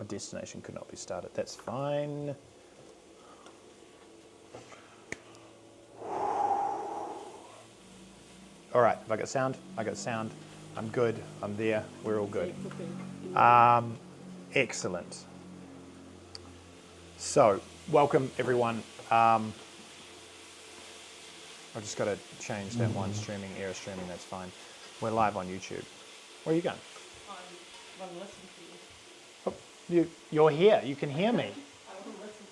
A destination could not be started. That's fine. All right, have I got sound? I got sound. I'm good. I'm there. We're all good. Excellent. So, welcome everyone. I've just got to change that one, streaming, error streaming, that's fine. We're live on YouTube. Where are you going? I want to listen to you. Oh, you're here. You can hear me. I want to listen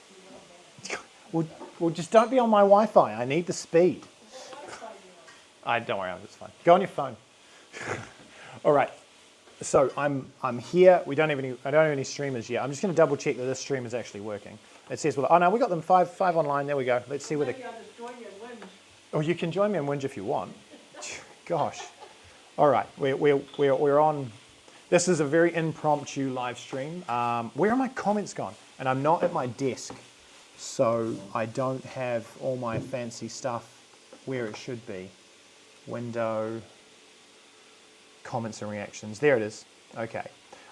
to you. Well, just don't be on my Wi-Fi. I need the speed. Don't worry, it's fine. Go on your phone. All right. So I'm here. I don't have any streamers yet. I'm just going to double check that this stream is actually working. It says, well, oh no, we got them five online. There we go. Let's see where the. Maybe I'll just join you and whinge. Oh, you can join me and whinge if you want. Gosh. All right, we're on. This is a very impromptu live stream. Where are my comments gone? And I'm not at my desk, so I don't have all my fancy stuff where it should be. Window, comments and reactions. There it is. Okay.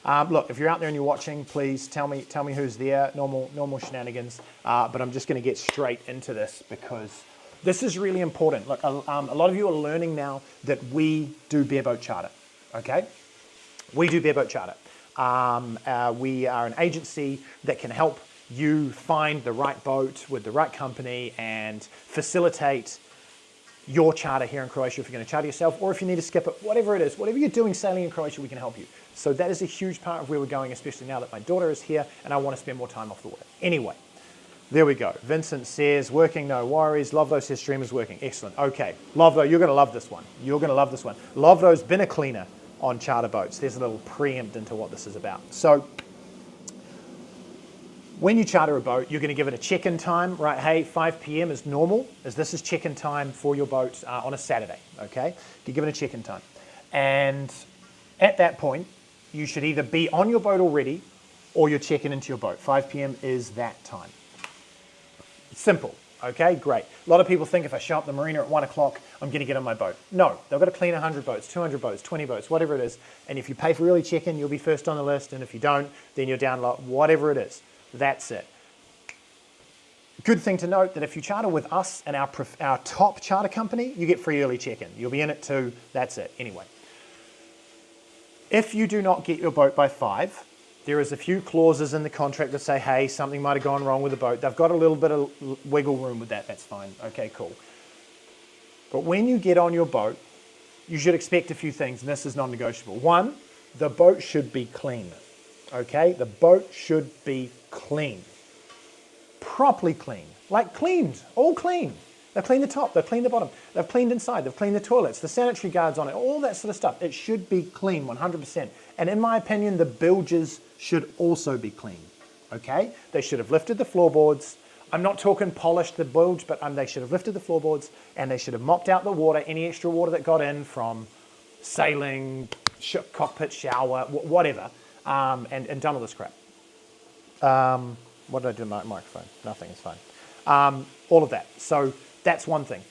Look, if you're out there and you're watching, please tell me who's there. Normal shenanigans. But I'm just going to get straight into this because this is really important. Look, a lot of you are learning now that we do bareboat charter. Okay, we do bareboat charter. We are an agency that can help you find the right boat with the right company and facilitate your charter here in Croatia if you're going to charter yourself, or if you need to skip it, whatever it is, whatever you're doing sailing in Croatia, we can help you. So that is a huge part of where we're going, especially now that my daughter is here and I want to spend more time off the water. Anyway, there we go. Vincent says, working, no worries. Lovdo says, stream is working. Excellent. Okay, Lovdo, you're going to love this one. You're going to love this one. Lovdo's been a cleaner on charter boats. There's a little preempt into what this is about. So, when you charter a boat, you're going to give it a check-in time, right? Hey, 5 p.m. is normal, as this is check-in time for your boat on a Saturday, okay? You give it a check-in time. And at that point, you should either be on your boat already or you're checking into your boat. 5 p.m. is that time. Simple, okay? Great. A lot of people think if I show up at the marina at 1 o'clock, I'm going to get on my boat. No, they've got to clean 100 boats, 200 boats, 20 boats, whatever it is. And if you pay for early check-in, you'll be first on the list. And if you don't, then you're down low, whatever it is. That's it. Good thing to note that if you charter with us and our top charter company, you get free early check-in. You'll be in it too. That's it. Anyway, if you do not get your boat by 5, there is a few clauses in the contract that say, hey, something might have gone wrong with the boat. They've got a little bit of wiggle room with that. That's fine. Okay, cool. But when you get on your boat, you should expect a few things, and this is non-negotiable. One, the boat should be clean. Okay, the boat should be clean, properly clean, like cleaned, all clean. They've cleaned the top, they've cleaned the bottom, they've cleaned inside, they've cleaned the toilets, the sanitary guards on it, all that sort of stuff. It should be clean, 100%. And in my opinion, the bilges should also be clean, okay? They should have lifted the floorboards. I'm not talking polished the bilge, but they should have lifted the floorboards and they should have mopped out the water, any extra water that got in from sailing, cockpit shower, whatever. And done all this crap. What did I do to my microphone? Nothing, it's fine. All of that. So that's one thing.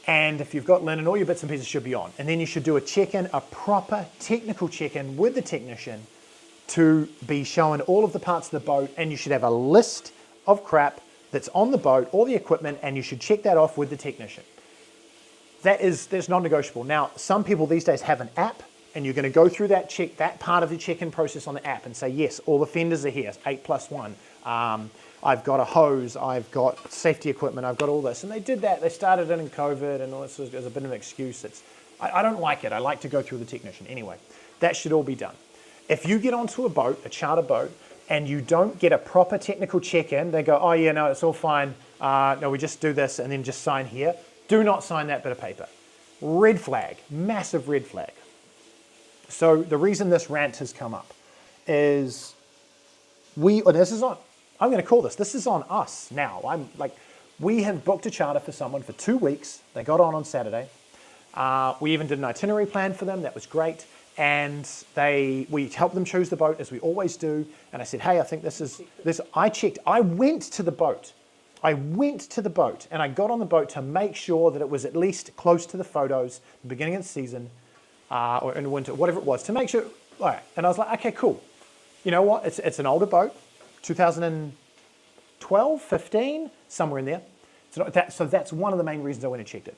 And if you've got linen, all your bits and pieces should be on. And then you should do a check-in, a proper technical check-in with the technician to be shown all of the parts of the boat, and you should have a list of crap that's on the boat, all the equipment, and you should check that off with the technician. That's non-negotiable. Now, some people these days have an app, and you're going to go through that part of the check-in process on the app and say, yes, all the fenders are here, 8+1. I've got a hose, I've got safety equipment, I've got all this. And they did that. They started it in COVID, and all this was a bit of an excuse. I don't like it. I like to go through the technician. Anyway, that should all be done. If you get onto a boat, a charter boat, and you don't get a proper technical check-in, they go, oh yeah, no, it's all fine. No, we just do this and then just sign here. Do not sign that bit of paper. Red flag, massive red flag. So the reason this rant has come up is I'm going to call this is on us now. We have booked a charter for someone for 2 weeks. They got on Saturday. We even did an itinerary plan for them. That was great. And we helped them choose the boat as we always do. And I said, hey, I think this. I checked. I went to the boat and I got on the boat to make sure that it was at least close to the photos, the beginning of the season, or in winter, whatever it was, to make sure. All right. And I was like, okay, cool. You know what? It's an older boat, 2012, 15, somewhere in there. So that's one of the main reasons I went and checked it.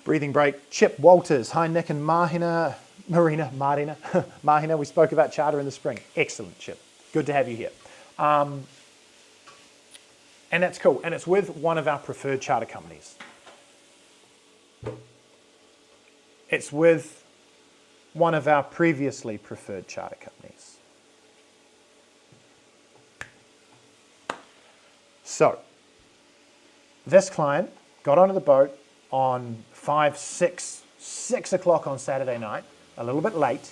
Breathing break. Chip Walters. Hi, Nick and Marina. We spoke about charter in the spring. Excellent, Chip. Good to have you here. And that's cool. And it's with one of our preferred charter companies. It's with one of our previously preferred charter companies. So, this client got onto the boat on 6 o'clock on Saturday night, a little bit late.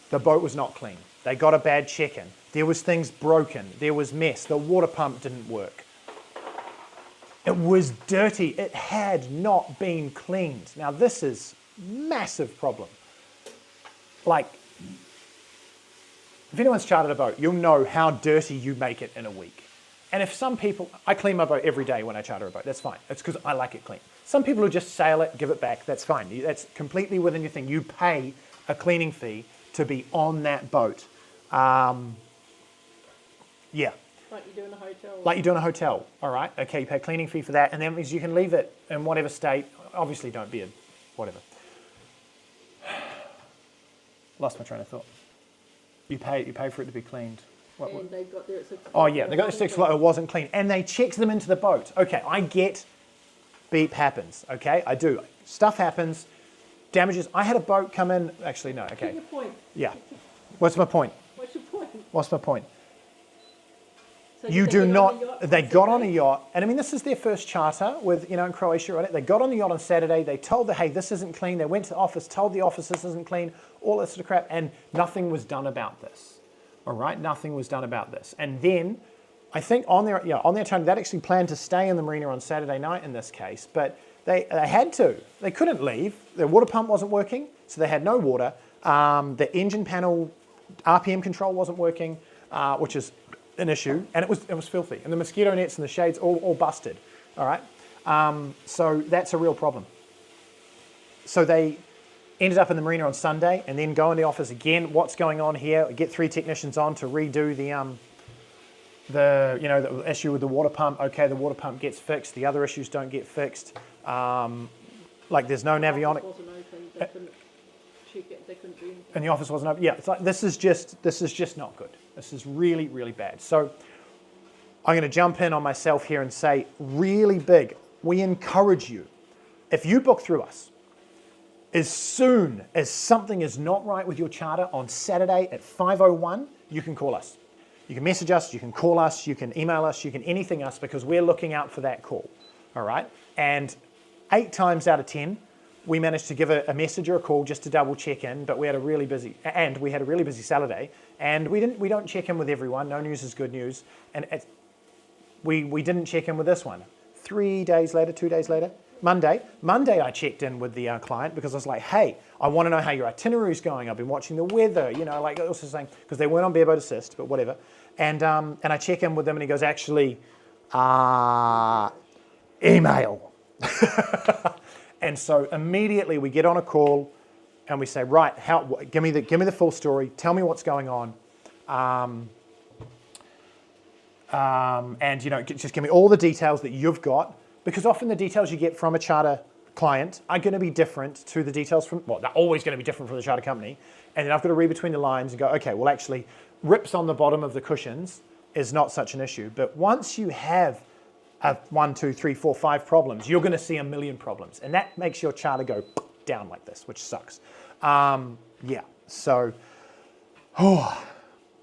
The boat was not clean. They got a bad check-in. There was things broken. There was mess. The water pump didn't work. It was dirty. It had not been cleaned. Now this is massive problem. Like, if anyone's chartered a boat, you'll know how dirty you make it in a week. And if some people, I clean my boat every day when I charter a boat, that's fine. It's because I like it clean. Some people who just sail it, give it back, that's fine. That's completely within your thing. You pay a cleaning fee to be on that boat. Yeah. Like you do in a hotel. Like you do in a hotel, all right? Okay, you pay a cleaning fee for that, and that means you can leave it in whatever state. Obviously, don't be a whatever. Lost my train of thought. You pay for it to be cleaned. And they got there at 6 o'clock. Oh yeah, they got there at 6 o'clock, it wasn't clean. And they checked them into the boat. Okay, I get beep happens, okay? I do. Stuff happens, damages. I had a boat come in, actually no, okay. What's your point? Yeah. What's my point? What's your point? What's my point? So You did do they get on not, the yacht they on got on a Saturday? yacht, and I mean, this is their first charter with, in Croatia, right? They got on the yacht on Saturday, they told them, hey, this isn't clean. They went to the office, told the office this isn't clean, all this sort of crap, and nothing was done about this. All right, nothing was done about this. And then, I think on their turn, they actually planned to stay in the marina on Saturday night in this case, but they had to. They couldn't leave. Their water pump wasn't working, so they had no water. The engine panel RPM control wasn't working, which is an issue, and it was filthy. And the mosquito nets and the shades all busted. All right, so that's a real problem. So they ended up in the marina on Sunday, and then go in the office again. What's going on here? Get 3 technicians on to redo the issue with the water pump. Okay, the water pump gets fixed. The other issues don't get fixed. Like there's no navionic. Wasn't open. They couldn't check it. They couldn't do anything. And the office wasn't open. Yeah, it's like this is just not good. This is really, really bad. So I'm going to jump in on myself here and say really big. We encourage you, if you book through us, as soon as something is not right with your charter on Saturday at 5:01, you can call us. You can message us, you can call us, you can email us, you can anything us, because we're looking out for that call. All right? And 8 times out of 10, we managed to give a message or a call just to double check in, but we had a really busy Saturday, and we don't check in with everyone. No news is good news. And we didn't check in with this one. 2 days later, Monday I checked in with the client because I was like, hey, I want to know how your itinerary is going. I've been watching the weather, like also saying, because they weren't on bareboat assist, but whatever. And I check in with them and he goes, actually, email. And so immediately we get on a call and we say, right, give me the full story. Tell me what's going on. And just give me all the details that you've got. Because often the details you get from a charter client are going to be different to the details from, they're always going to be different from the charter company. And then I've got to read between the lines and go, okay, well actually, rips on the bottom of the cushions is not such an issue. But once you have 1, 2, 3, 4, 5 problems, you're going to see a million problems. And that makes your charter go down like this, which sucks. Yeah, so,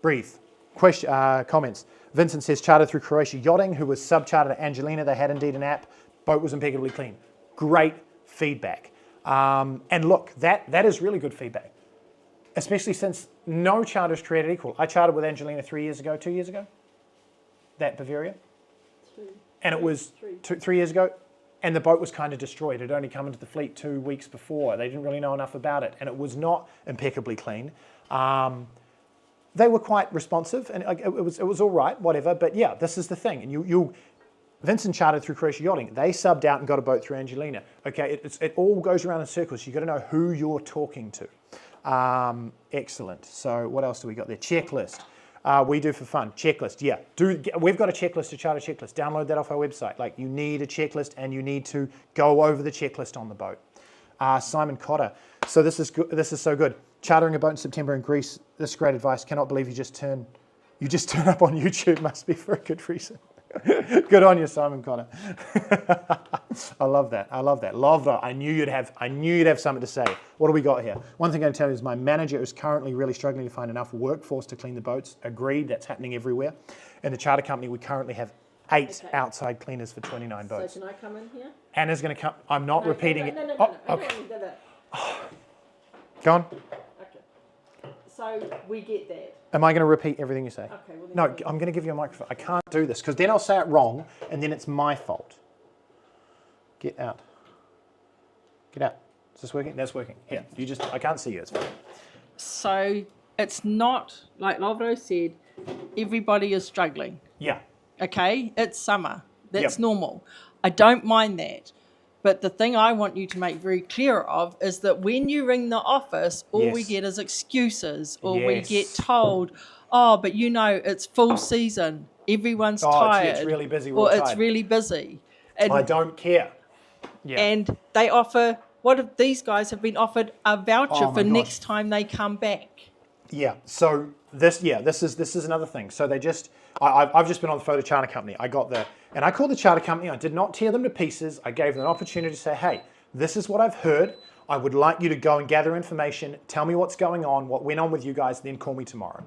breathe. Comments. Vincent says, chartered through Croatia Yachting, who was sub-chartered at Angelina. They had indeed an app. Boat was impeccably clean. Great feedback. And look, that is really good feedback, especially since no charter is created equal. I chartered with Angelina 2 years ago, that Bavaria. And it was 3 years ago, and the boat was kind of destroyed. It had only come into the fleet 2 weeks before. They didn't really know enough about it, and it was not impeccably clean. They were quite responsive, and it was all right, whatever. But yeah, this is the thing. And Vincent chartered through Croatia Yachting. They subbed out and got a boat through Angelina. Okay, it all goes around in circles. You've got to know who you're talking to. Excellent. So what else do we got there? Checklist. We do for fun. Checklist. Yeah. We've got a checklist, a charter checklist. Download that off our website. Like, you need a checklist and you need to go over the checklist on the boat. Simon Cotter. So this is good. This is so good. Chartering a boat in September in Greece. This is great advice. Cannot believe you just turn up on YouTube. Must be for a good reason. Good on you, Simon Connor. I love that. I love that. Love that. I knew you'd have something to say. What do we got here? One thing I'm going to tell you is my manager is currently really struggling to find enough workforce to clean the boats. Agreed. That's happening everywhere. In the charter company, we currently have 8 outside cleaners for 29 boats. So can I come in here? Anna's going to come. I'm not repeating it. No. Okay. No. Go on. Okay. So we get that. Am I going to repeat everything you say? Okay. Well, No, I'm going to give you a microphone. I can't do this because then I'll say it wrong and then it's my fault. Get out. Get out. Is this working? That's working. Yeah. I can't see you. It's fine. So it's not, like Lovro said, everybody is struggling. Yeah. Okay? It's summer. That's Yep. normal. I don't mind that. But the thing I want you to make very clear of is that when you ring the office, all we Yes. get is excuses, or we Yes. get told, oh, but you know, it's full season. Everyone's tired. It's really busy. Or it's really busy. And, I don't care. Yeah. and they offer, what if these guys have been offered a voucher Oh my for gosh. next time they come back? Yeah. So this is another thing. So I've just been on the photo charter company. And I called the charter company. I did not tear them to pieces. I gave them an opportunity to say, hey, this is what I've heard. I would like you to go and gather information. Tell me what's going on, what went on with you guys, then call me tomorrow.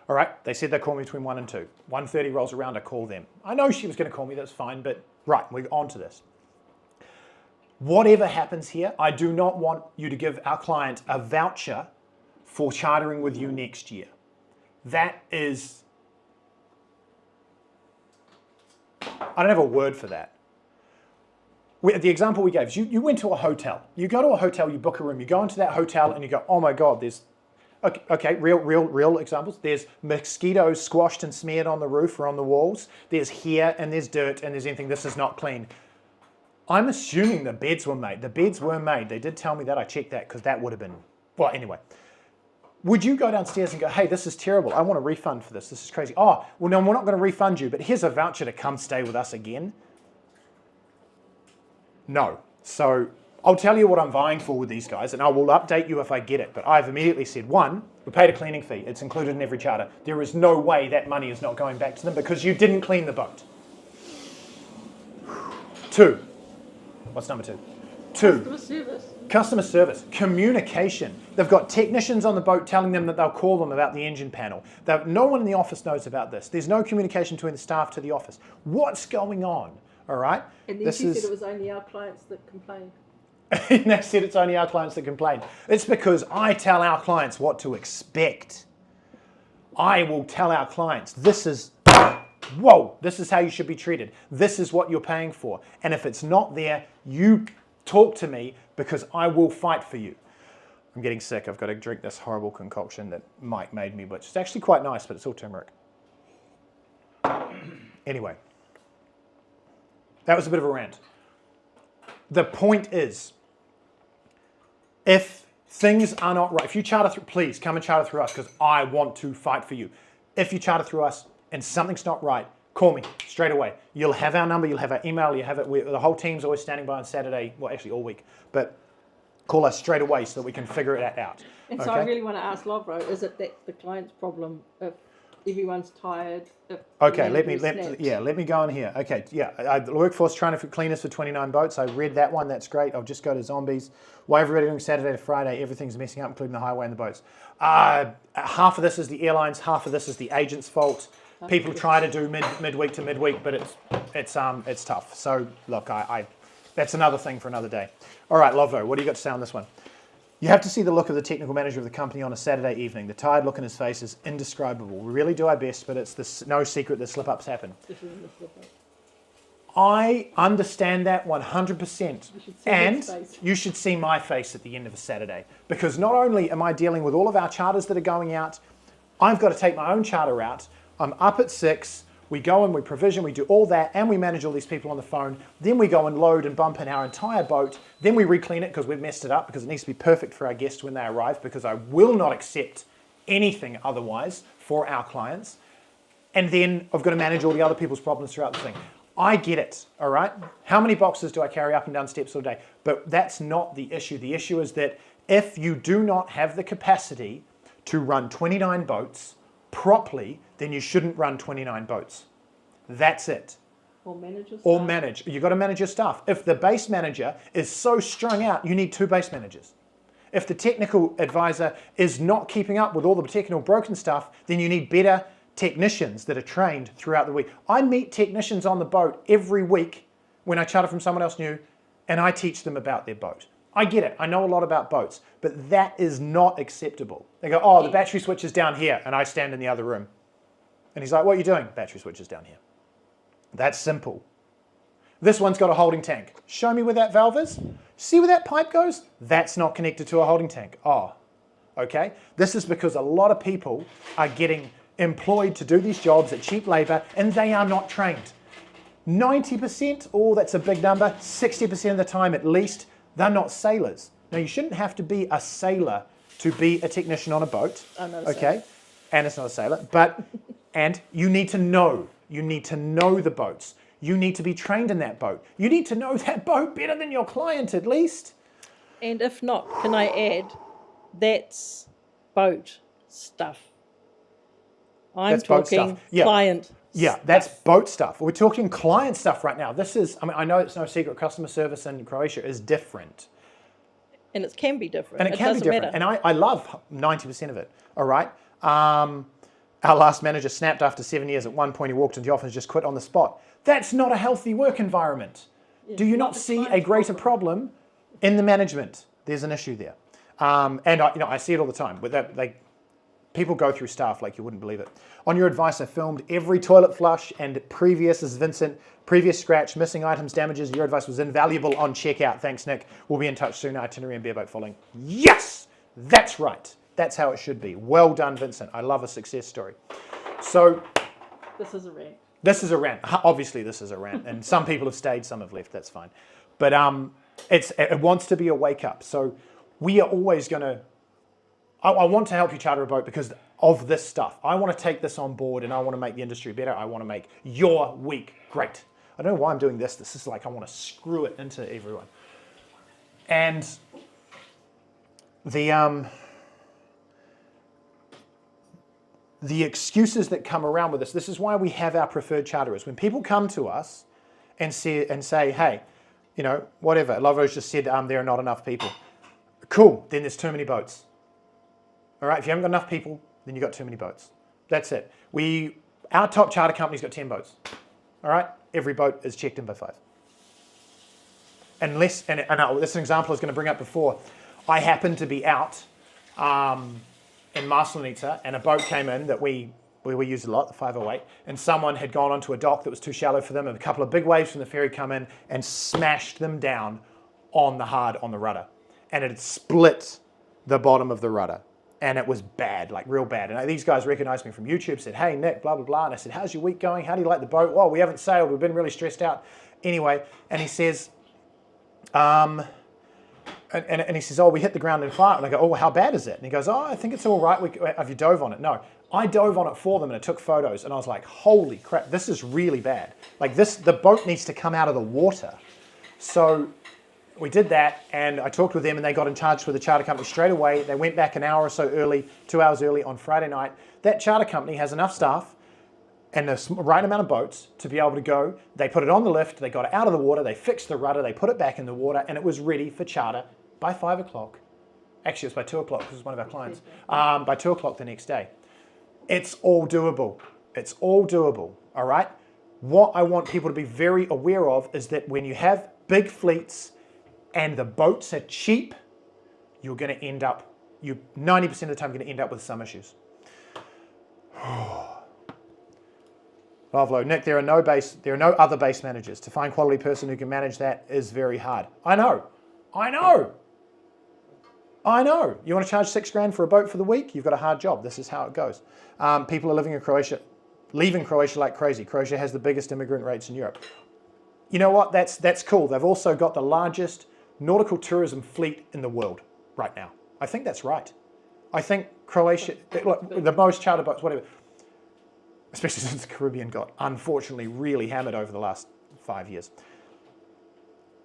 All right. They said they'd call me between 1 and 2. 1:30 rolls around. I call them. I know she was going to call me. That's fine. But right, we're on to this. Whatever happens here, I do not want you to give our client a voucher for chartering with you next year. That is, I don't have a word for that. The example we gave is you went to a hotel. You go to a hotel, you book a room, you go into that hotel and you go, oh my God, there's, okay, real examples. There's mosquitoes squashed and smeared on the roof or on the walls. There's hair and there's dirt and there's anything, this is not clean. I'm assuming the beds were made. The beds were made. They did tell me that. I checked that because that would have been, well, anyway. Would you go downstairs and go, hey, this is terrible. I want a refund for this. This is crazy. Oh, well, no, we're not going to refund you, but here's a voucher to come stay with us again. No. So I'll tell you what I'm vying for with these guys, and I will update you if I get it. But I've immediately said, 1, we paid a cleaning fee. It's included in every charter. There is no way that money is not going back to them because you didn't clean the boat. 2. What's number 2? 2. Customer service, communication. They've got technicians on the boat telling them that they'll call them about the engine panel. No one in the office knows about this. There's no communication between the staff to the office. What's going on? All right? And then she said it was only our clients that complained. And they said it's only our clients that complain. It's because I tell our clients what to expect. I will tell our clients, this is how you should be treated. This is what you're paying for. And if it's not there, you talk to me because I will fight for you. I'm getting sick. I've got to drink this horrible concoction that Mike made me, which is actually quite nice, but it's all turmeric. Anyway, that was a bit of a rant. The point is, if things are not right, if you charter through, please come and charter through us because I want to fight for you. If you charter through us and something's not right, call me straight away. You'll have our number, you'll have our email, you have it. The whole team's always standing by on Saturday, well, actually all week, but call us straight away so that we can figure it out. And so I really want to ask Lovro, is it that the client's problem if everyone's tired? Okay, let me go on here. Okay, yeah, the workforce trying to clean us for 29 boats. I read that one, that's great. I'll just go to zombies. Why everybody doing Saturday to Friday, everything's messing up, including the highway and the boats. Half of this is the airlines, half of this is the agent's fault. People try to do midweek to midweek, but it's tough. So look, that's another thing for another day. All right, Lovo, what do you got to say on this one? You have to see the look of the technical manager of the company on a Saturday evening. The tired look in his face is indescribable. We really do our best, but it's no secret that slip-ups happen. I understand that 100%. And you should see my face at the end of a Saturday. Because not only am I dealing with all of our charters that are going out, I've got to take my own charter out. I'm up at 6. We go and we provision, we do all that, and we manage all these people on the phone. Then we go and load and bump in our entire boat. Then we re-clean it because we've messed it up, because it needs to be perfect for our guests when they arrive, because I will not accept anything otherwise for our clients. And then I've got to manage all the other people's problems throughout the thing. I get it, all right? How many boxes do I carry up and down steps all day? But that's not the issue. The issue is that if you do not have the capacity to run 29 boats properly, then you shouldn't run 29 boats. That's it. Or manage your staff. Or manage. You've got to manage your staff. If the base manager is so strung out, you need 2 base managers. If the technical advisor is not keeping up with all the technical broken stuff, then you need better technicians that are trained throughout the week. I meet technicians on the boat every week when I charter from someone else new, and I teach them about their boat. I get it. I know a lot about boats, but that is not acceptable. They go, oh, the battery switch is down here, and I stand in the other room. And he's like, what are you doing? Battery switch is down here. That's simple. This one's got a holding tank. Show me where that valve is. See where that pipe goes? That's not connected to a holding tank. Oh, okay. This is because a lot of people are getting employed to do these jobs at cheap labor, and they are not trained. 90%, oh, that's a big number, 60% of the time at least, they're not sailors. Now, you shouldn't have to be a sailor to be a technician on a boat. I'm not a okay? sailor. And it's not a sailor, but, and you need to know. You need to know the boats. You need to be trained in that boat. You need to know that boat better than your client, at least. And if not, can I add, that's boat stuff. I'm That's boat talking stuff. Yeah. client. Yeah, that's boat stuff. We're talking client stuff right now. This is, I mean, I know it's no secret, customer service in Croatia is different. And it can be different. And it can be doesn't different. matter. And I love 90% of it, all right? Our last manager snapped after 7 years. At one point, he walked into the office and just quit on the spot. That's not a healthy work environment. Yeah, Do you not not the see a client's greater problem in the management? There's an issue there. And I see it all the time. With that, people go through stuff like you wouldn't believe it. On your advice, I filmed every toilet flush and previous scratch, missing items, damages. Your advice was invaluable on checkout. Thanks, Nick. We'll be in touch soon. Itinerary and bareboat following. Yes, that's right. That's how it should be. Well done, Vincent. I love a success story. So This is a rant. this is a rant. Obviously, this is a rant. And some people have stayed, some have left. That's fine. But it wants to be a wake up. So we are always going to, I want to help you charter a boat because of this stuff. I want to take this on board and I want to make the industry better. I want to make your week great. I don't know why I'm doing this. This is like I want to screw it into everyone. And the excuses that come around with this is why we have our preferred charterers. When people come to us and say, hey, you know, whatever, Lovo's just said there are not enough people. Cool, then there's too many boats. All right, if you haven't got enough people, then you've got too many boats. That's it. Our top charter company's got 10 boats. All right, every boat is checked in by 5. Unless, and this is an example I was going to bring up before. I happened to be out in Maslenica, and a boat came in that we use a lot, the 508, and someone had gone onto a dock that was too shallow for them, and a couple of big waves from the ferry come in and smashed them down on the rudder. And it had split the bottom of the rudder. And it was bad, like real bad. And these guys recognized me from YouTube, said, hey, Nick, blah, blah, blah. And I said, how's your week going? How do you like the boat? Well, we haven't sailed. We've been really stressed out. Anyway, and he says, and he says, oh, we hit the ground in fire. And I go, oh, how bad is it? And he goes, oh, I think it's all right. Have you dove on it? No. I dove on it for them and I took photos. And I was like, holy crap, this is really bad. Like the boat needs to come out of the water. So we did that, and I talked with them, and they got in touch with the charter company straight away. They went back an hour or so early, 2 hours early on Friday night. That charter company has enough staff and the right amount of boats to be able to go. They put it on the lift, they got it out of the water, they fixed the rudder, they put it back in the water, and it was ready for charter by 5 o'clock. Actually, it was by 2 o'clock because it was one of our clients. By 2 o'clock the next day. It's all doable. It's all doable, all right? What I want people to be very aware of is that when you have big fleets and the boats are cheap, you're going to end up, 90% of the time, you're going to end up with some issues. Lovely. Nick, there are no other base managers. To find quality person who can manage that is very hard. I know. You want to charge $6,000 for a boat for the week? You've got a hard job. This is how it goes. People are living in Croatia. leaving Croatia like crazy. Croatia has the biggest immigrant rates in Europe. You know what? That's cool. They've also got the largest nautical tourism fleet in the world right now. I think that's right. I think Croatia, look, the most charter boats, whatever, especially since the Caribbean got unfortunately really hammered over the last 5 years.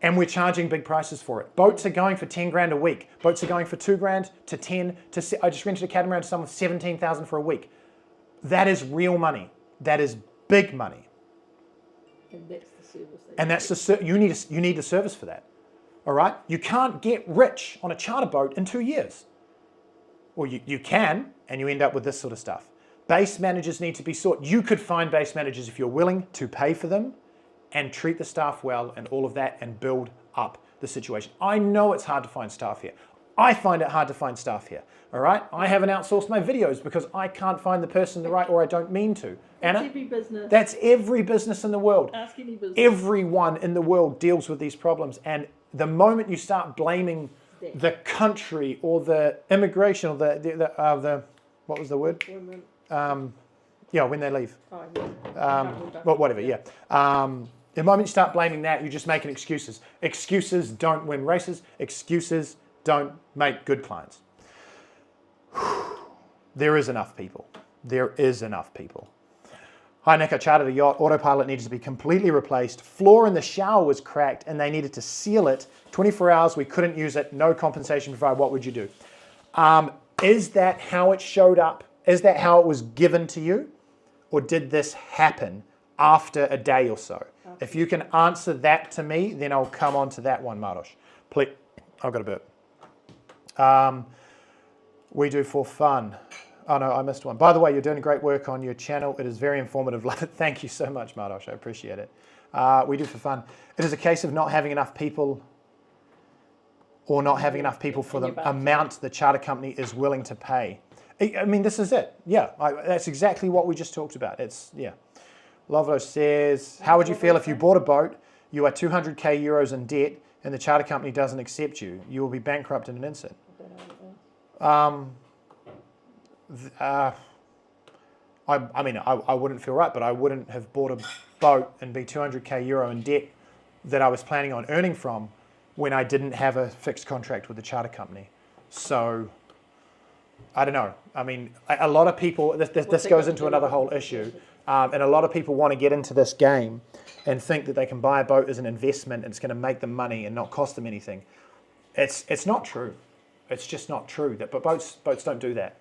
And we're charging big prices for it. Boats are going for 10 grand a week. Boats are going for 2 grand to 10 to. I just rented a catamaran to someone with 17,000 for a week. That is real money. That is big money. And that's the service. And that's you need a service for that. All right. You can't get rich on a charter boat in 2 years. Well, you can, and you end up with this sort of stuff. Base managers need to be sought. You could find base managers if you're willing to pay for them and treat the staff well and all of that and build up the situation. I know it's hard to find staff here. I find it hard to find staff here, all right? I haven't outsourced my videos because I can't find the person right, or I don't mean to. Anna? That's every business. That's every business in the world. Ask any business. Everyone in the world deals with these problems, and the moment you start blaming the country or the immigration or the what was the word? Yeah, when they leave. Oh, yeah. Well, whatever, yeah. The moment you start blaming that, you're just making excuses. Excuses don't win races. Excuses don't make good clients. There is enough people. There is enough people. Hi, Nick, I chartered a yacht. Autopilot needed to be completely replaced. Floor in the shower was cracked and they needed to seal it. 24 hours, we couldn't use it. No compensation provided. What would you do? Is that how it showed up? Is that how it was given to you? Or did this happen after a day or so? Okay. If you can answer that to me, then I'll come on to that one, Maros. Please. I've got a burp. We do for fun. Oh no, I missed one. By the way, you're doing great work on your channel. It is very informative. Love it. Thank you so much, Maros. I appreciate it. We do for fun. It is a case of not having enough people or not having enough people for the amount the charter company is willing to pay. I mean, this is it. Yeah, that's exactly what we just talked about. It's, yeah. Lovelo says, how would you feel if you bought a boat, you are 200k euros in debt, and the charter company doesn't accept you? You will be bankrupt in an instant. I mean, I wouldn't feel right, but I wouldn't have bought a boat and be 200k euro in debt that I was planning on earning from when I didn't have a fixed contract with the charter company. So, I don't know. I mean, a lot of people, this goes into another whole issue, and a lot of people want to get into this game and think that they can buy a boat as an investment and it's going to make them money and not cost them anything. It's not true. It's just not true. But boats don't do that.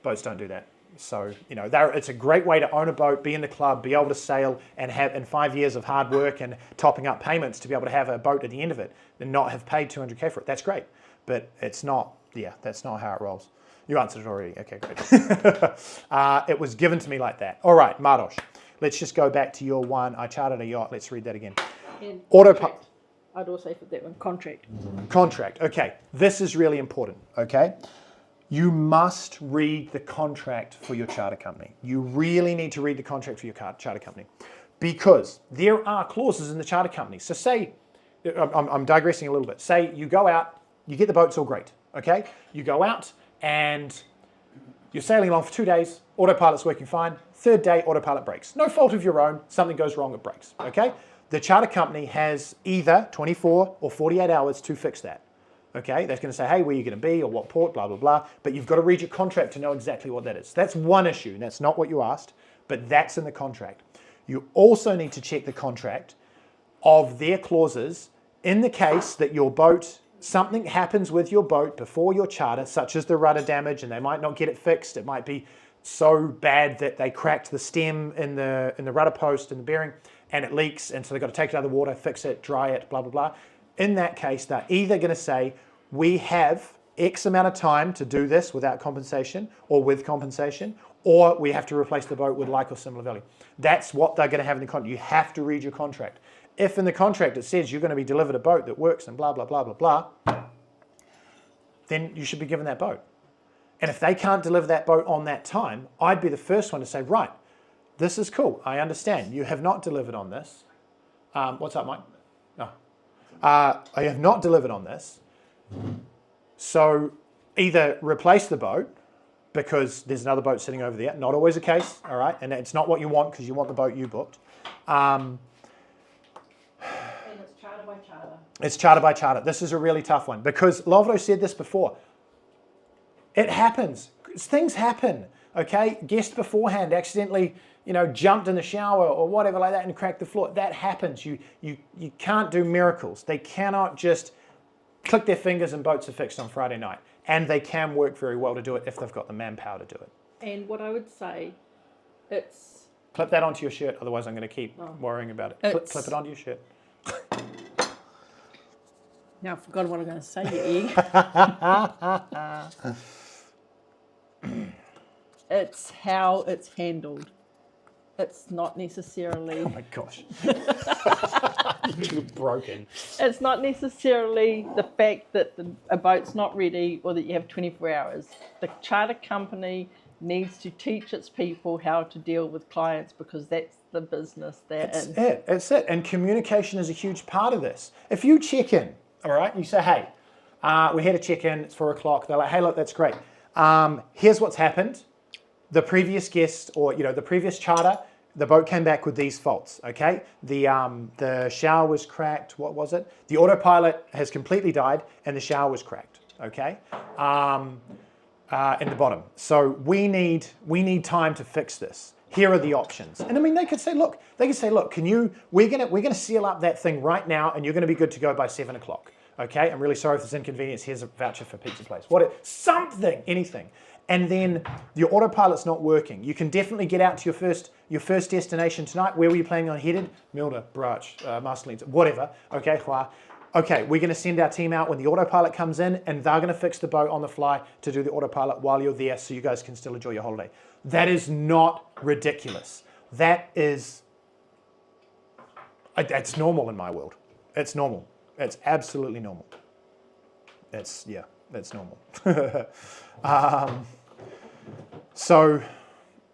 Boats don't do that. So, you know, it's a great way to own a boat, be in the club, be able to sail, and have in 5 years of hard work and topping up payments to be able to have a boat at the end of it and not have paid 200k for it. That's great. But it's not, yeah, that's not how it rolls. You answered it already. Okay, great. It was given to me like that. All right, Maros. Let's just go back to your one. I chartered a yacht. Let's read that again. Autopilot. I'd also put that one, contract. Contract. Okay. This is really important. Okay. You must read the contract for your charter company. You really need to read the contract for your charter company because there are clauses in the charter company. So say, I'm digressing a little bit. Say you go out, you get the boats all great. Okay. You go out and you're sailing along for 2 days. Autopilot's working fine. Third day, autopilot breaks. No fault of your own. Something goes wrong, it breaks. Okay. The charter company has either 24 or 48 hours to fix that. Okay, that's going to say, hey, where are you going to be or what port, blah, blah, blah. But you've got to read your contract to know exactly what that is. That's one issue. That's not what you asked, but that's in the contract. You also need to check the contract of their clauses in the case that your boat, something happens with your boat before your charter, such as the rudder damage, and they might not get it fixed. It might be so bad that they cracked the stem in the rudder post and the bearing, and it leaks, and so they've got to take it out of the water, fix it, dry it, blah, blah, blah. In that case, they're either going to say, we have X amount of time to do this without compensation or with compensation, or we have to replace the boat with like or similar value. That's what they're going to have in the contract. You have to read your contract. If in the contract it says you're going to be delivered a boat that works and blah, blah, blah, blah, blah, then you should be given that boat. And if they can't deliver that boat on that time, I'd be the first one to say, right, this is cool. I understand. You have not delivered on this. What's up, Mike? No. I have not delivered on this. So either replace the boat because there's another boat sitting over there. Not always the case, all right? And it's not what you want because you want the boat you booked. And it's charter by charter. It's charter by charter. This is a really tough one because Lovro said this before. It happens. Things happen, okay? Guest beforehand accidentally, jumped in the shower or whatever like that and cracked the floor. That happens. You can't do miracles. They cannot just click their fingers and boats are fixed on Friday night. And they can work very well to do it if they've got the manpower to do it. And what I would say, it's... Clip that onto your shirt, otherwise I'm going to keep worrying about it. Clip it onto your shirt. Now I forgot what I'm going to say, you egg. It's how it's handled. It's not necessarily... Oh my gosh. You're broken. It's not necessarily the fact that a boat's not ready or that you have 24 hours. The charter company needs to teach its people how to deal with clients because that's the business they're in. It's it. And communication is a huge part of this. If you check in, all right, and you say, hey, we're here to check in, it's 4 o'clock. They're like, hey, look, that's great. Here's what's happened. The previous guest or, the previous charter, the boat came back with these faults, okay? The shower was cracked, what was it? The autopilot has completely died and the shower was cracked, okay? In the bottom. So we need time to fix this. Here are the options. And I mean, they could say, look, we're gonna seal up that thing right now and you're gonna be good to go by 7 o'clock, okay? I'm really sorry if there's inconvenience. Here's a voucher for pizza place. Something, anything. And then your autopilot's not working. You can definitely get out to your first destination tonight. Where were you planning on headed? Milda, Brach, Masterleeds, whatever. Okay, okay, we're going to send our team out when the autopilot comes in, and they're going to fix the boat on the fly to do the autopilot while you're there, so you guys can still enjoy your holiday. That is not ridiculous. That is, it's normal in my world. It's normal. It's absolutely normal. That's normal. So,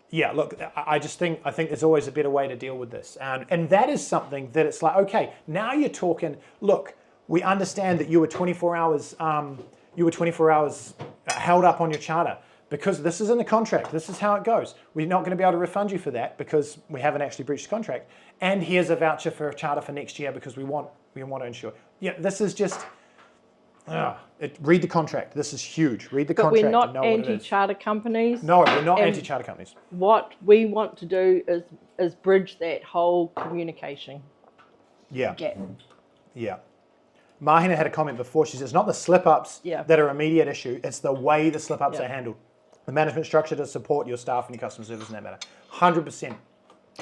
yeah, look, I think there's always a better way to deal with this. And that is something that it's like, okay, now you're talking, look, we understand that you were 24 hours held up on your charter because this is in the contract. This is how it goes. We're not going to be able to refund you for that because we haven't actually breached the contract. And here's a voucher for a charter for next year because we want to ensure. Yeah, this is just... read the contract. This is huge. Read the contract. But we're not anti-charter companies. No, we're not anti-charter companies. What we want to do is bridge that whole communication gap. Yeah. Mahina had a comment before. She says, it's not the slip-ups that are immediate issue. It's the way the slip-ups are handled. The management structure to support your staff and your customer service in that matter. 100%.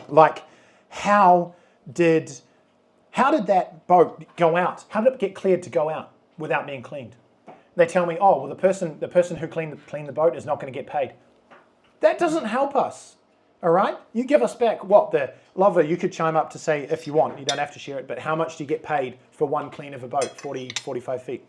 Like, how did that boat go out? How did it get cleared to go out without being cleaned? They tell me, oh, well, the person who cleaned the boat is not going to get paid. That doesn't help us, all right? You give us back the Lover, you could chime up to say if you want, you don't have to share it, but how much do you get paid for one clean of a boat, 40, 45 feet?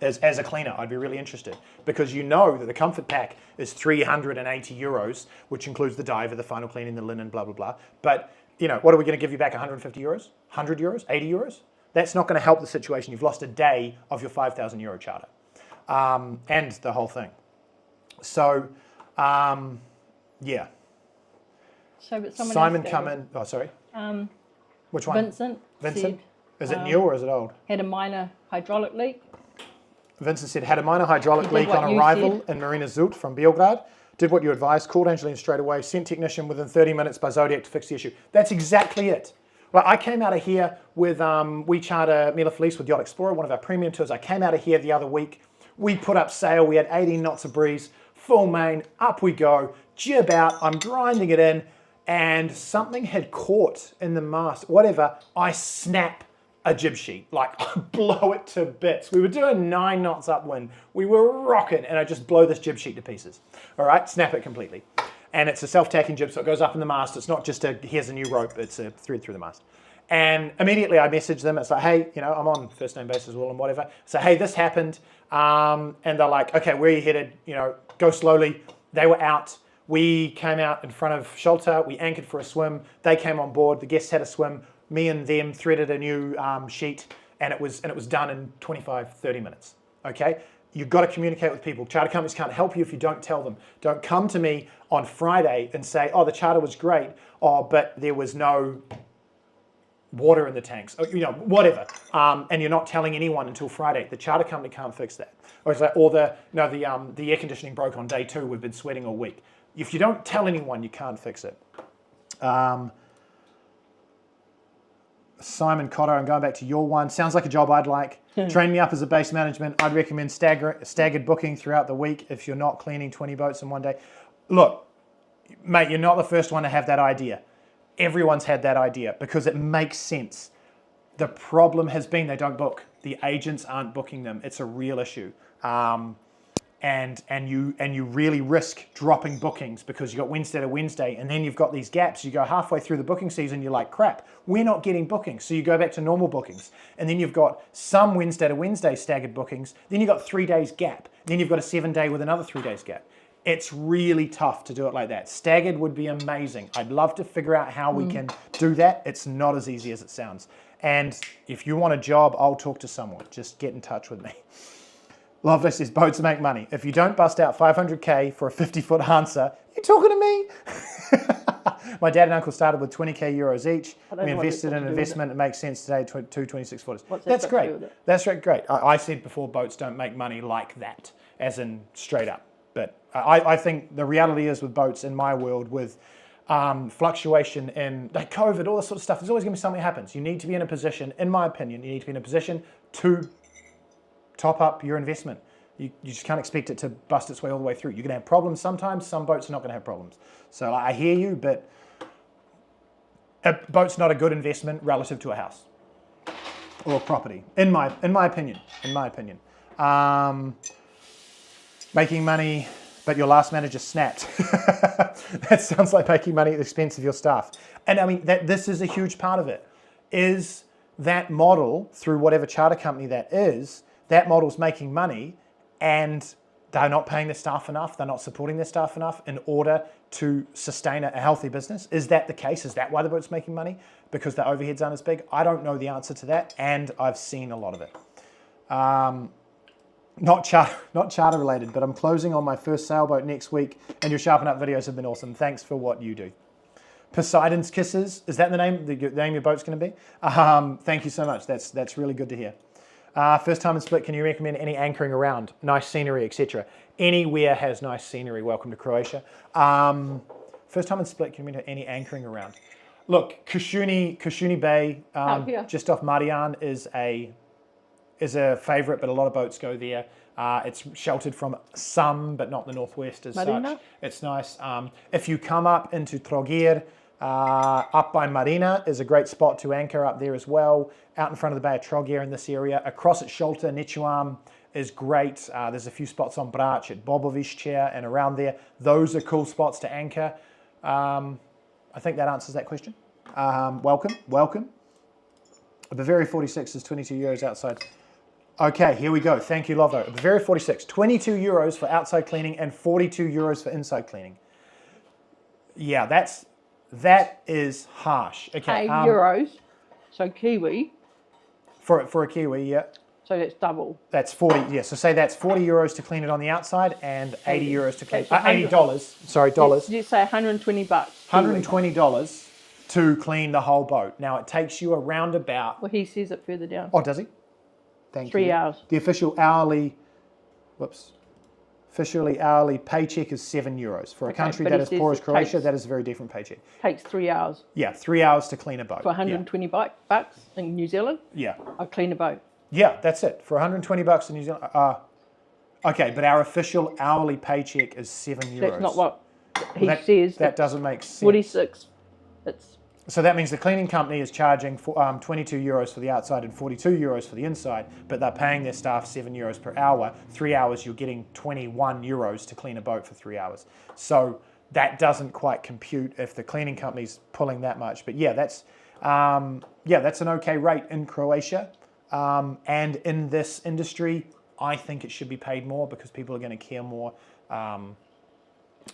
As a cleaner, I'd be really interested because you know that the comfort pack is 380 euros, which includes the diver, the final cleaning, the linen, blah, blah, blah. But, what are we going to give you back, 150 euros, 100 euros, 80 euros? That's not going to help the situation. You've lost a day of your 5,000 euro charter and the whole thing. So, yeah. So, but Simon come in. Oh, sorry. Which one? Vincent. Said, is it new or is it old? Had a minor hydraulic leak. Vincent said, had a minor hydraulic leak on arrival in Marina Zult from Belgrade. Did what you advised, called Angeline straight away, sent technician within 30 minutes by Zodiac to fix the issue. That's exactly it. Right, I came out of here with, we charter Mila Felice with Yacht Explorer, one of our premium tours. I came out of here the other week. We put up sail. We had 18 knots of breeze, full main, up we go, jib out. I'm grinding it in, and something had caught in the mast. Whatever, I snap a jib sheet, like blow it to bits. We were doing 9 knots upwind. We were rocking, and I just blow this jib sheet to pieces. All right, snap it completely. And it's a self-tacking jib, so it goes up in the mast. It's not just here's a new rope, it's a thread through the mast. And immediately I message them. It's like, hey, I'm on first name basis, Will, and whatever. So, hey, this happened. And they're like, okay, where are you headed? Go slowly. They were out. We came out in front of Sholta. We anchored for a swim. They came on board. The guests had a swim. Me and them threaded a new sheet, and it was done in 25, 30 minutes. Okay? you've got to communicate with people. Charter companies can't help you if you don't tell them. Don't come to me on Friday and say, oh, the charter was great, but there was no water in the tanks, whatever. And you're not telling anyone until Friday. The charter company can't fix that. Or the air conditioning broke on day 2. We've been sweating all week. If you don't tell anyone, you can't fix it. Simon Cotter, I'm going back to your one. Sounds like a job I'd like. Train me up as a base management. I'd recommend staggered booking throughout the week if you're not cleaning 20 boats in one day. Look, mate, you're not the first one to have that idea. Everyone's had that idea because it makes sense. The problem has been they don't book. The agents aren't booking them. It's a real issue. And you really risk dropping bookings because you've got Wednesday to Wednesday, and then you've got these gaps. You go halfway through the booking season, you're like, crap, we're not getting bookings. So you go back to normal bookings. And then you've got some Wednesday to Wednesday staggered bookings. Then you've got 3 days gap. Then you've got a 7-day with another 3 days gap. It's really tough to do it like that. Staggered would be amazing. I'd love to figure out how we can do that. It's not as easy as it sounds. And if you want a job, I'll talk to someone. Just get in touch with me. Lovely says, boats make money. If you don't bust out 500K for a 50-foot Hansa, you're talking to me? My dad and uncle started with 20K euros each. We invested in an investment. It makes sense today, 26 footers. That's great. That's great. I said before, boats don't make money like that, as in straight up. But I think the reality is with boats in my world, with fluctuation in like COVID, all this sort of stuff, there's always going to be something that happens. You need to be in a position, in my opinion, you need to be in a position to top up your investment. You just can't expect it to bust its way all the way through. You're going to have problems sometimes. Some boats are not going to have problems. So I hear you, but a boat's not a good investment relative to a house or a property, in my opinion. Making money, but your last manager snapped. That sounds like making money at the expense of your staff. And I mean, this is a huge part of it. Is that model, through whatever charter company that model's making money and they're not paying their staff enough, they're not supporting their staff enough in order to sustain a healthy business? Is that the case? Is that why the boat's making money? Because the overheads aren't as big? I don't know the answer to that, and I've seen a lot of it. Not charter related, but I'm closing on my first sailboat next week, and your Sharpen Up videos have been awesome. Thanks for what you do. Poseidon's Kisses, is that the name your boat's going to be? Thank you so much. That's really good to hear. First time in Split, can you recommend any anchoring around? Nice scenery, etc. Anywhere has nice scenery. Welcome to Croatia. First time in Split, can you recommend any anchoring around? Look, Kushuni Bay, just off Marian, is a favourite, but a lot of boats go there. It's sheltered from some, but not the northwest as such. It's nice. If you come up into Trogir, up by Marina is a great spot to anchor up there as well. Out in front of the Bay of Trogir in this area. Across at Sholta, Nichuam is great. There's a few spots on Brach at Bobovic Chair and around there. Those are cool spots to anchor. I think that answers that question. Welcome. Bavaria 46 is 22 euros outside. Okay, here we go. Thank you, Lovo. Bavaria 46, 22 euros for outside cleaning and 42 euros for inside cleaning. Yeah, that is harsh. Okay, euros. So Kiwi. For a Kiwi, yeah. So that's double. That's 40. Yeah. So say that's 40 euros to clean it on the outside and 80 euros to clean. $80. Sorry, dollars. You say 120 bucks. $120 to clean the whole boat. Now it takes you around about. Well, he says it further down. Oh, does he? Thank you. 3 hours. The officially hourly paycheck is 7 euros. For a country that is poor as Croatia, that is a very different paycheck. Takes 3 hours. Yeah, 3 hours to clean a boat. For 120 bucks in New Zealand? Yeah. I clean a boat. Yeah, that's it. For 120 bucks in New Zealand. Okay, but our official hourly paycheck is 7 euros. That's not what he says. That doesn't make sense. 46. So that means the cleaning company is charging 22 euros for the outside and 42 euros for the inside, but they're paying their staff 7 euros per hour. 3 hours, you're getting 21 euros to clean a boat for 3 hours. So that doesn't quite compute if the cleaning company's pulling that much. But yeah, that's an okay rate in Croatia. And in this industry, I think it should be paid more because people are going to care more. But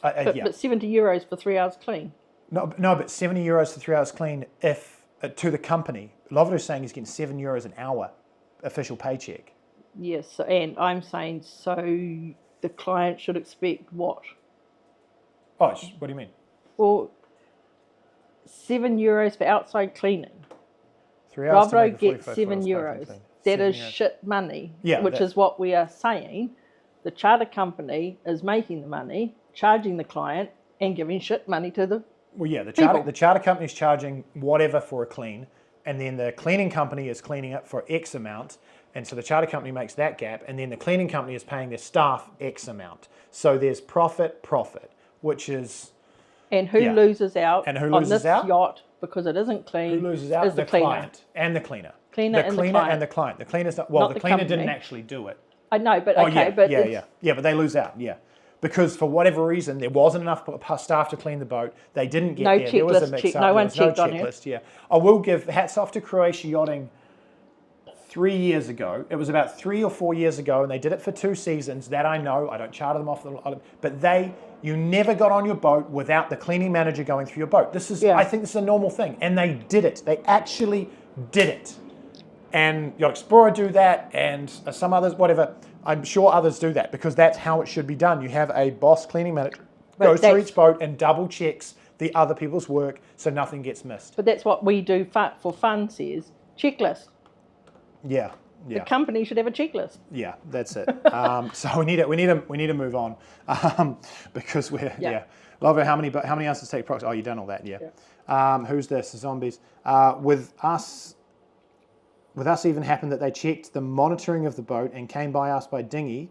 70 euros for 3 hours clean. No, but 70 euros for 3 hours clean if to the company. Lovro is saying he's getting 7 euros an hour official paycheck. Yes, and I'm saying so the client should expect what? Oh, what do you mean? Well, €7 for outside cleaning. 3 hours to make Bravo a gets 45 €7. clean. That is €7. shit money, Yeah, which is what we are saying. The charter company is making the money, charging the client, and giving shit money to the Well, yeah, the people. charter company is charging whatever for a clean, and then the cleaning company is cleaning it for X amount, and so the charter company makes that gap, and then the cleaning company is paying their staff X amount. So there's profit, which is And who yeah. loses out And who on loses this out? yacht because it isn't clean? Who loses out? Is The cleaner. client and the cleaner. Cleaner the and the cleaner client. and the client. The cleaner's not, well, Not the the cleaner company. didn't actually do it. I know, but Oh okay, yeah, but yeah, but they lose out, yeah, because for whatever reason there wasn't enough staff to clean the boat. They didn't get No there. There was a checklist, mix-up. no There one was no checked on it. checklist. Yeah, I will give hats off to Croatia Yachting. 3 years ago, it was about 3 or 4 years ago, and they did it for 2 seasons. That I know. I don't charter them off but you never got on your boat without the cleaning manager going through your boat. This is, Yeah. I think, this is a normal thing, and they did it. They actually did it. And Yacht Explorer do that, and some others, whatever. I'm sure others do that because that's how it should be done. You have a boss cleaning manager But goes through that's- each boat and double checks the other people's work so nothing gets missed. But that's what we do for fun, says checklist. Yeah, The yeah, company should have a checklist. yeah. That's it. So we need to move on because we're Yeah. Love it. How many hours does it take? Oh, you've done all that, yeah. Who's this? The zombies. With us even happened that they checked the monitoring of the boat and came to us by dinghy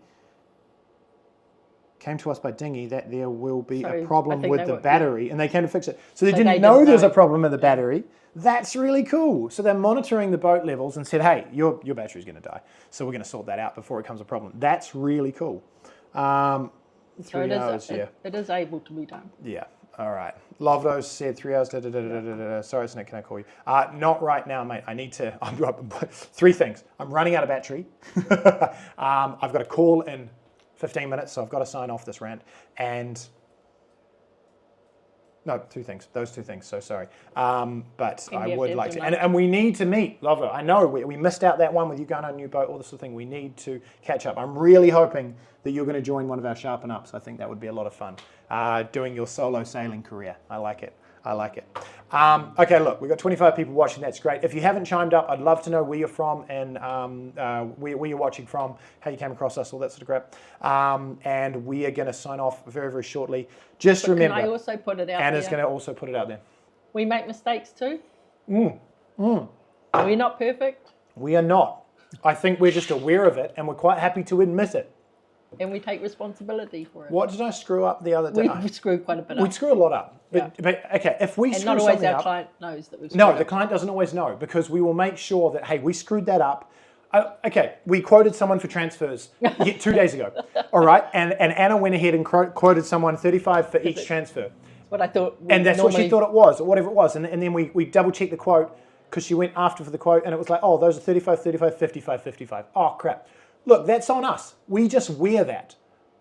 that there will be a So, problem I think with they the were- battery, and they came to fix it. So they So didn't they know didn't there was a know. problem with the battery. That's really cool. So they're monitoring the boat levels and said, hey, your battery's going to die. So we're going to sort that out before it becomes a problem. That's really cool. 3 So it hours, is, yeah. it is able to be done. Yeah. All right. Lovdos said 3 hours. Sorry, Snake, can I call you? Not right now, mate. I need to. 3 things. I'm running out of battery. I've got a call in 15 minutes, so I've got to sign off this rant. And no, 2 things. Those 2 things. So sorry. But And I you would have like to to. lunch. And we need to meet, Lovdo. I know we missed out that one with you going on a new boat, all this sort of thing. We need to catch up. I'm really hoping that you're going to join one of our Sharpen Ups. I think that would be a lot of fun. Doing your solo sailing career. I like it. Okay, look, we've got 25 people watching. That's great. If you haven't chimed up, I'd love to know where you're from and where you're watching from, how you came across us, all that sort of crap. And we are going to sign off very, very shortly. Just But remember, can I also put it out Anna's there? going to also put it out there. We make mistakes too. We're not perfect, We are not. I think we're just aware of it and we're quite happy to admit it. and we take responsibility for it. What did I screw up the other day? We screw quite a bit We up. screw a lot up. But okay, if we And screw not always something our up, client knows that we've screwed no, up. the client doesn't always know because we will make sure that, hey, we screwed that up. Okay, we quoted someone for transfers 2 days ago, all right? And Anna went ahead and quoted someone 35 for each transfer. What I thought. And that's what she thought it was, or whatever it was. And then we double-checked the quote because she went after for the quote, and it was like, oh, those are 35, 35, 55, 55. Oh, crap. Look, that's on us. We just wear that.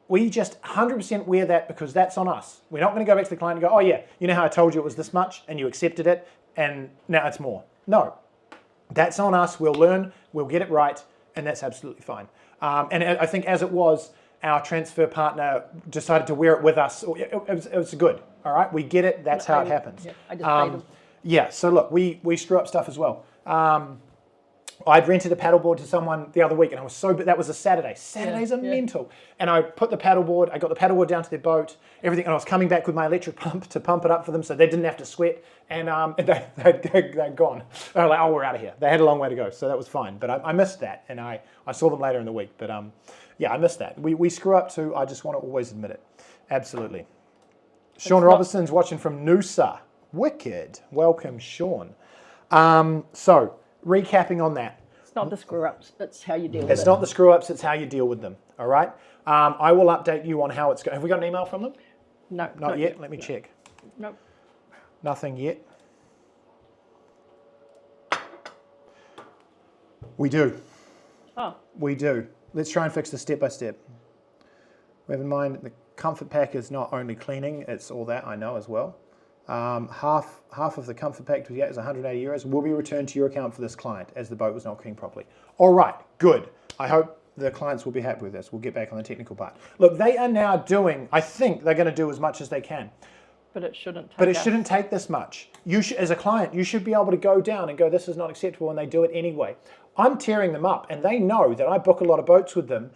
We just 100% wear that because that's on us. We're not going to go back to the client and go, oh, yeah, you know how I told you it was this much, and you accepted it, and now it's more. No. That's on us. We'll learn. We'll get it right, and that's absolutely fine. And I think as it was, our transfer partner decided to wear it with us. It was good. All right, we get it. That's how it happens. Yeah, I just paid them. Yeah. So look, we screw up stuff as well. I'd rented a paddleboard to someone the other week, and I was that was a Saturday. Saturdays are mental. And I put the paddleboard. I got the paddleboard down to their boat. Everything, and I was coming back with my electric pump to pump it up for them, so they didn't have to sweat. And they'd gone. They were like, "Oh, we're out of here." They had a long way to go, so that was fine. But I missed that, and I saw them later in the week. But yeah, I missed that. We screw up too. I just want to always admit it. Absolutely. Sean Robertson's watching from Noosa. Wicked. Welcome, Sean. So, recapping on that. It's not the screw ups, it's how you deal with it. It's not the screw-ups, it's how you deal with them. All right? I will update you on how it's going. Have we got an email from them? No. Not yet. Let me check. Nope. Nothing yet. We do. Oh, We do. Let's try and fix this step by step. We have in mind the comfort pack is not only cleaning, it's all that, I know as well. Half of the comfort pack to get is €180 will be returned to your account for this client as the boat was not cleaned properly. All right, good. I hope the clients will be happy with this. We'll get back on the technical part. Look, they are now doing, I think they're going to do as much as they can. But it shouldn't take But it shouldn't take this much. You should, as a client, you should be able to go down and go, this is not acceptable, and they do it anyway. I'm tearing them up, and they know that I book a lot of boats with them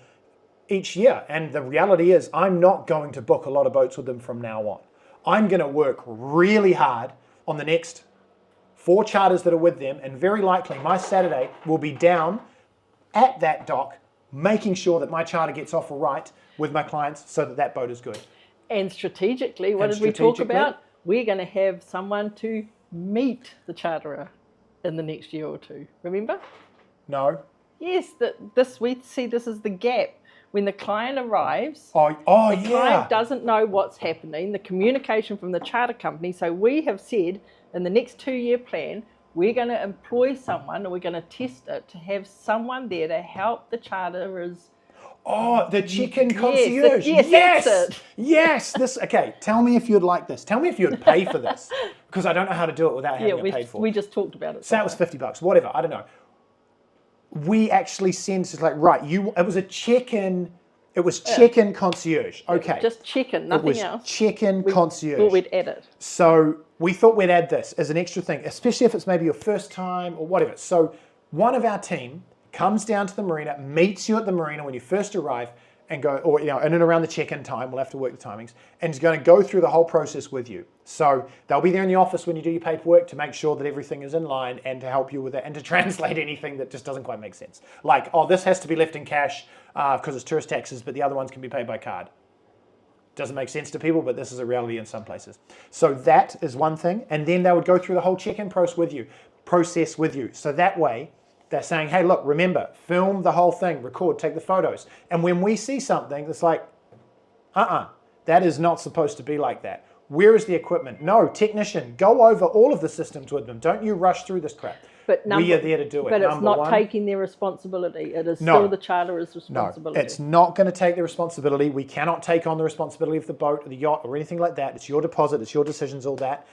each year. And the reality is, I'm not going to book a lot of boats with them from now on. I'm going to work really hard on the next 4 charters that are with them, and very likely my Saturday will be down at that dock, making sure that my charter gets off right with my clients so that that boat is good. And strategically, what did we talk about? We're going to have someone to meet the charterer in the next year or 2. Remember? No. Yes, we see this is the gap. When the client arrives, the client doesn't know what's happening, the communication from the charter company. So we have said in the next 2-year plan, we're going to employ someone, or we're going to test it, to have someone there to help the charterers. Oh, the chicken concierge. Yes. This. Okay, tell me if you'd like this. Tell me if you'd pay for this. Because I don't know how to do it without having it paid for. We just talked about it. Say it was $50, whatever, I don't know. We actually sent it like, right, it was a check-in, it was check-in concierge. Okay. Just check-in, nothing else. Check-in concierge. We thought we'd add it. So we thought we'd add this as an extra thing, especially if it's maybe your first time or whatever. So one of our team comes down to the marina, meets you at the marina when you first arrive, and go, or in and around the check-in time, we'll have to work the timings, and is going to go through the whole process with you. So they'll be there in the office when you do your paperwork to make sure that everything is in line and to help you with it and to translate anything that just doesn't quite make sense. Like, oh, this has to be left in cash because it's tourist taxes, but the other ones can be paid by card. Doesn't make sense to people, but this is a reality in some places. So that is one thing. And then they would go through the whole check-in process with you. So that way, they're saying, hey, look, remember, film the whole thing, record, take the photos. And when we see something that's like, that is not supposed to be like that. Where is the equipment? No, technician, go over all of the systems with them. Don't you rush through this crap. But we are there to do it. But it's not taking their responsibility. It is still the charterer's responsibility. No, it's not going to take the responsibility. We cannot take on the responsibility of the boat or the yacht or anything like that. It's your deposit, it's your decisions, all that.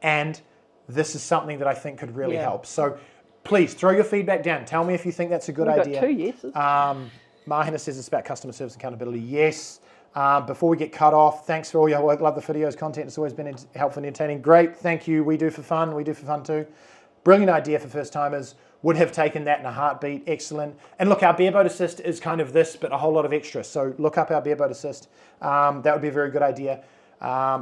And this is something that I think could really help. So please throw your feedback down. Tell me if you think that's a good idea. We've got 2 yeses. Mahina says it's about customer service and accountability. Yes. Before we get cut off, thanks for all your work. Love the videos. Content has always been helpful and entertaining. Great. Thank you. We do for fun. We do for fun too. Brilliant idea for first timers. Would have taken that in a heartbeat. Excellent. And look, our bareboat assist is kind of this, but a whole lot of extra. So look up our bareboat assist. That would be a very good idea.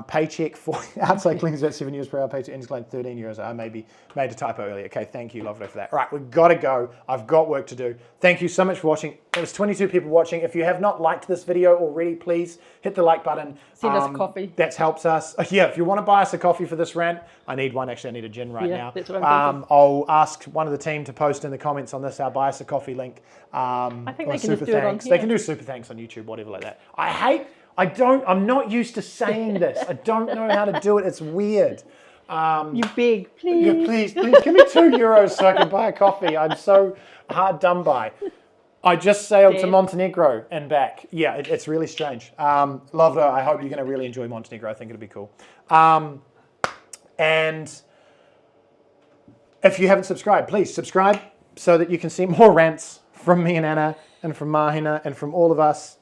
Paycheck for outside cleaning is about €7 per hour, paycheck ends claim €13. I maybe made a typo earlier. Okay, thank you, lovely for that. All right, we've got to go. I've got work to do. Thank you so much for watching. There was 22 people watching. If you have not liked this video already, please hit the like button. Send us a coffee. That helps us. Yeah, if you want to buy us a coffee for this rant, I need one. Actually, I need a gin right now. That's what I'm thinking. I'll ask one of the team to post in the comments on this our buy us a coffee link. I think they can just do it on here. They can do super thanks on YouTube, whatever like that. I'm not used to saying this. I don't know how to do it. It's weird. You beg, please. Yeah, please give me €2 so I can buy a coffee. I'm so hard done by. I just sailed to Montenegro and back. Yeah, it's really strange. Lovely. I hope you're going to really enjoy Montenegro. I think it'll be cool. And if you haven't subscribed, please subscribe so that you can see more rants from me and Anna and from Mahina and from all of us.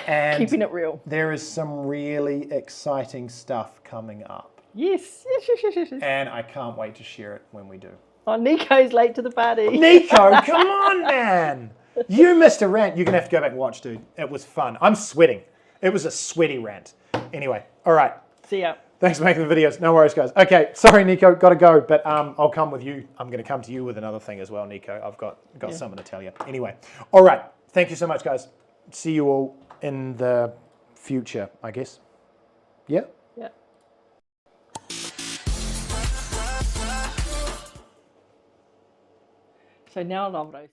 And keeping it real. There is some really exciting stuff coming up. Yes. And I can't wait to share it when we do. Oh, Nico's late to the party. Nico, come on, man. You missed a rant. You're going to have to go back and watch, dude. It was fun. I'm sweating. It was a sweaty rant. Anyway, all right. See ya. Thanks for making the videos. No worries, guys. Okay, sorry, Nico. Got to go, but I'll come with you. I'm going to come to you with another thing as well, Nico. I've got something to tell you. Anyway, all right. Thank you so much, guys. See you all in the future, I guess. Yeah? Yeah. So now, Lovro.